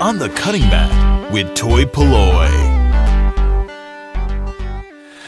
On the Cutting Mat with toy-polloi.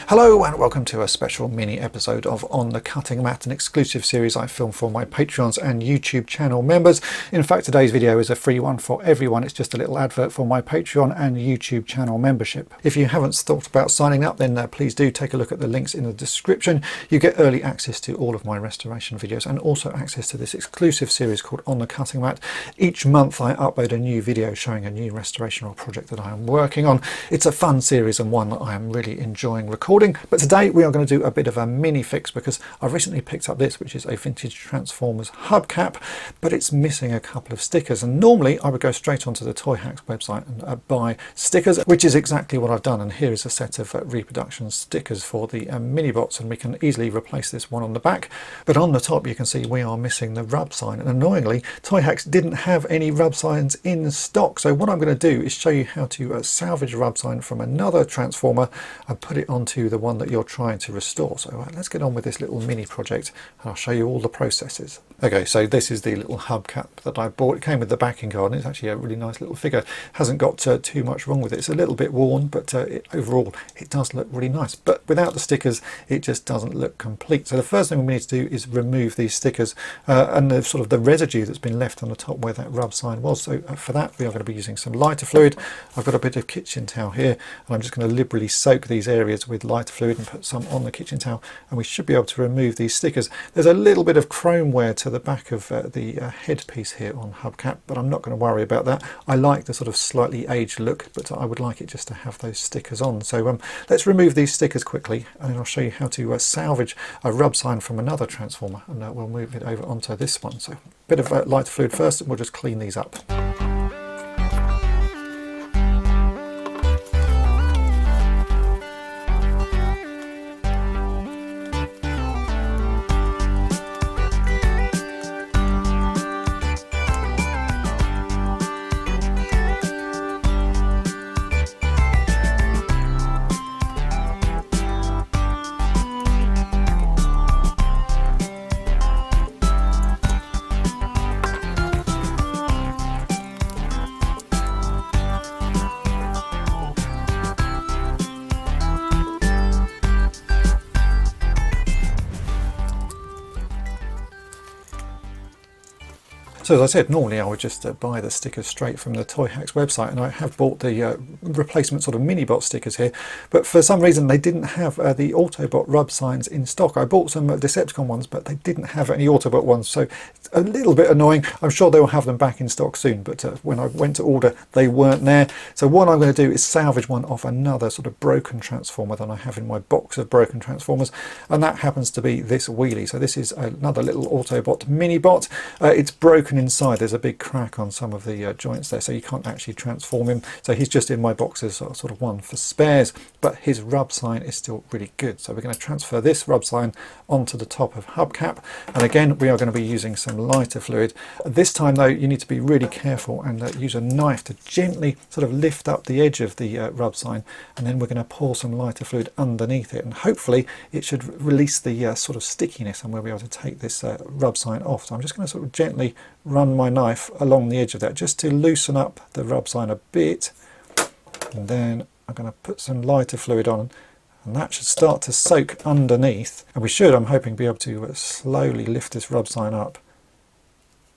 Hello and welcome to a special mini episode of On the Cutting Mat, an exclusive series I filmed for my Patreons and YouTube channel members. In fact, today's video is a free one for everyone. It's just a little advert for my Patreon and YouTube channel membership. If you haven't thought about signing up, then please do take a look at the links in the description. You get early access to all of my restoration videos and also access to this exclusive series called On the Cutting Mat. Each month I upload a new video showing a new restoration or project that I am working on. It's a fun series and one that I am really enjoying recording. But today we are going to do a bit of a mini fix because I've recently picked up this, which is a vintage Transformers hubcap, but it's missing a couple of stickers. And normally I would go straight onto the ToyHax website and buy stickers, which is exactly what I've done. And here is a set of reproduction stickers for the mini-bots, and we can easily replace this one on the back. But on the top you can see we are missing the Rubsign, and annoyingly ToyHax didn't have any Rubsigns in stock. So what I'm going to do is show you how to salvage a Rubsign from another Transformer and put it onto the one that you're trying to restore. So let's get on with this little mini project and I'll show you all the processes. Okay, so this is the little hubcap that I bought. It came with the backing card and it's actually a really nice little figure. Hasn't got too much wrong with it. It's a little bit worn, but overall it does look really nice. But without the stickers it just doesn't look complete. So the first thing we need to do is remove these stickers and the sort of the residue that's been left on the top where that rub sign was. So for that we are going to be using some lighter fluid. I've got a bit of kitchen towel here and I'm just going to liberally soak these areas with lighter fluid and put some on the kitchen towel, and we should be able to remove these stickers. There's a little bit of chrome wear to the back of the headpiece here on hubcap, but I'm not going to worry about that. I like the sort of slightly aged look, but I would like it just to have those stickers on. So let's remove these stickers quickly and then I'll show you how to salvage a rub sign from another Transformer, and we'll move it over onto this one. So a bit of lighter fluid first and we'll just clean these up. So as I said, normally I would just buy the stickers straight from the ToyHax website, and I have bought the replacement sort of mini-bot stickers here, but for some reason they didn't have the Autobot rub signs in stock. I bought some Decepticon ones, but they didn't have any Autobot ones, so it's a little bit annoying. I'm sure they will have them back in stock soon, but when I went to order they weren't there. So what I'm going to do is salvage one off another sort of broken Transformer that I have in my box of broken Transformers, and that happens to be this wheelie. So this is another little Autobot mini-bot. It's broken inside. There's a big crack on some of the joints there, so you can't actually transform him. So he's just in my box as sort of one for spares, but his rub sign is still really good. So we're going to transfer this rub sign onto the top of hubcap, and again we are going to be using some lighter fluid. This time though you need to be really careful and use a knife to gently sort of lift up the edge of the rub sign, and then we're going to pour some lighter fluid underneath it, and hopefully it should release the sort of stickiness, and we'll be able to take this rub sign off. So I'm just going to sort of gently run my knife along the edge of that just to loosen up the rub sign a bit, and then I'm going to put some lighter fluid on, and that should start to soak underneath, and we should, I'm hoping, be able to slowly lift this rub sign up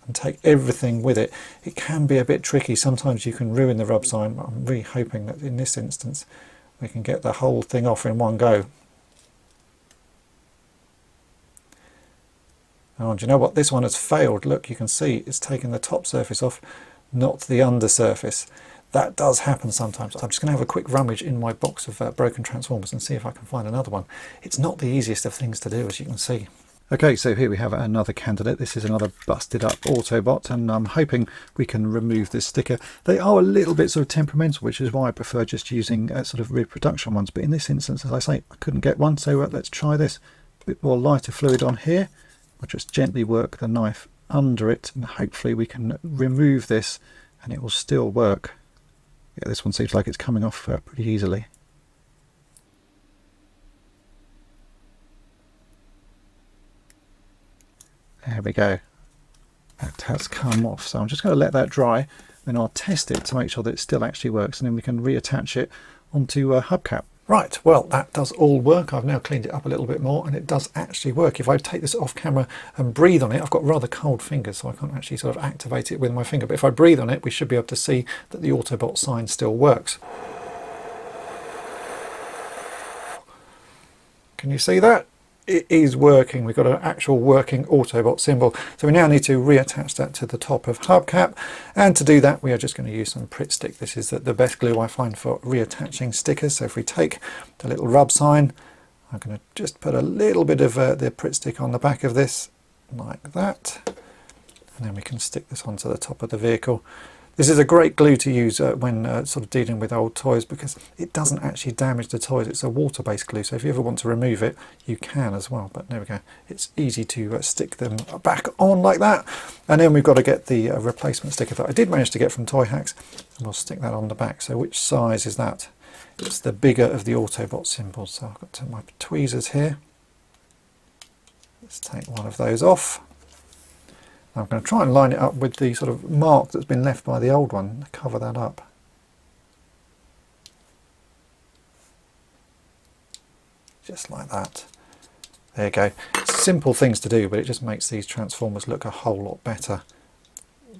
and take everything with it. It can be a bit tricky, sometimes you can ruin the rub sign, but I'm really hoping that in this instance we can get the whole thing off in one go. Oh, and you know what? This one has failed. Look, you can see it's taken the top surface off, not the undersurface. That does happen sometimes. I'm just going to have a quick rummage in my box of broken Transformers and see if I can find another one. It's not the easiest of things to do, as you can see. Okay, so here we have another candidate. This is another busted up Autobot, and I'm hoping we can remove this sticker. They are a little bit sort of temperamental, which is why I prefer just using sort of reproduction ones. But in this instance, as I say, I couldn't get one, so let's try this. A bit more lighter fluid on here. I'll just gently work the knife under it, and hopefully we can remove this and it will still work. Yeah, this one seems like it's coming off pretty easily. There we go. That has come off, so I'm just going to let that dry. then I'll test it to make sure that it still actually works, and then we can reattach it onto a hubcap. Right, well, that does all work. I've now cleaned it up a little bit more, and it does actually work. If I take this off camera and breathe on it, I've got rather cold fingers, so I can't actually sort of activate it with my finger. But if I breathe on it, we should be able to see that the Autobot sign still works. Can you see that? It is working. We've got an actual working Autobot symbol. So we now need to reattach that to the top of hubcap. And to do that, we are just going to use some Pritt stick. This is the best glue I find for reattaching stickers. So if we take the little Rubsign, I'm going to just put a little bit of the Pritt stick on the back of this, like that. And then we can stick this onto the top of the vehicle. This is a great glue to use when sort of dealing with old toys, because it doesn't actually damage the toys. It's a water-based glue, so if you ever want to remove it, you can as well. But there we go. It's easy to stick them back on like that. And then we've got to get the replacement sticker that I did manage to get from ToyHax, and we'll stick that on the back. So which size is that? It's the bigger of the Autobot symbols. So I've got my tweezers here. Let's take one of those off. I'm going to try and line it up with the sort of mark that's been left by the old one, cover that up. Just like that. There you go. Simple things to do, but it just makes these Transformers look a whole lot better.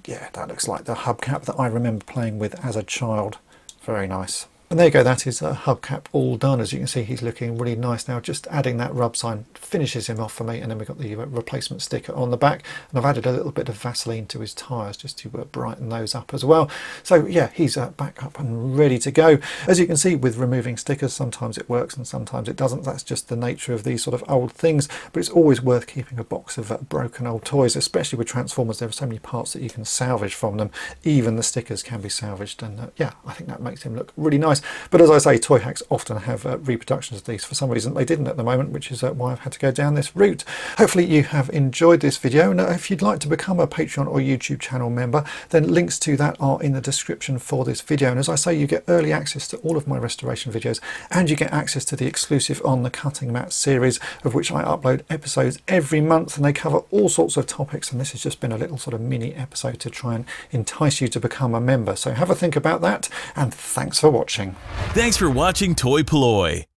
Yeah, that looks like the hubcap that I remember playing with as a child. Very nice. And there you go, that is a hubcap all done. As you can see, he's looking really nice now. Just adding that Rubsign finishes him off for me, and then we've got the replacement sticker on the back, and I've added a little bit of Vaseline to his tyres just to brighten those up as well. So yeah, he's back up and ready to go. As you can see, with removing stickers, sometimes it works and sometimes it doesn't. That's just the nature of these sort of old things, but it's always worth keeping a box of broken old toys, especially with Transformers. There are so many parts that you can salvage from them. Even the stickers can be salvaged, and yeah, I think that makes him look really nice. But as I say, ToyHax often have reproductions of these. For some reason they didn't at the moment, which is why I've had to go down this route. Hopefully you have enjoyed this video, and if you'd like to become a Patreon or YouTube channel member, then links to that are in the description for this video. And as I say, you get early access to all of my restoration videos, and you get access to the exclusive On the Cutting Mat series, of which I upload episodes every month, and they cover all sorts of topics, and this has just been a little sort of mini episode to try and entice you to become a member. So have a think about that, and thanks for watching. Thanks for watching toy-polloi.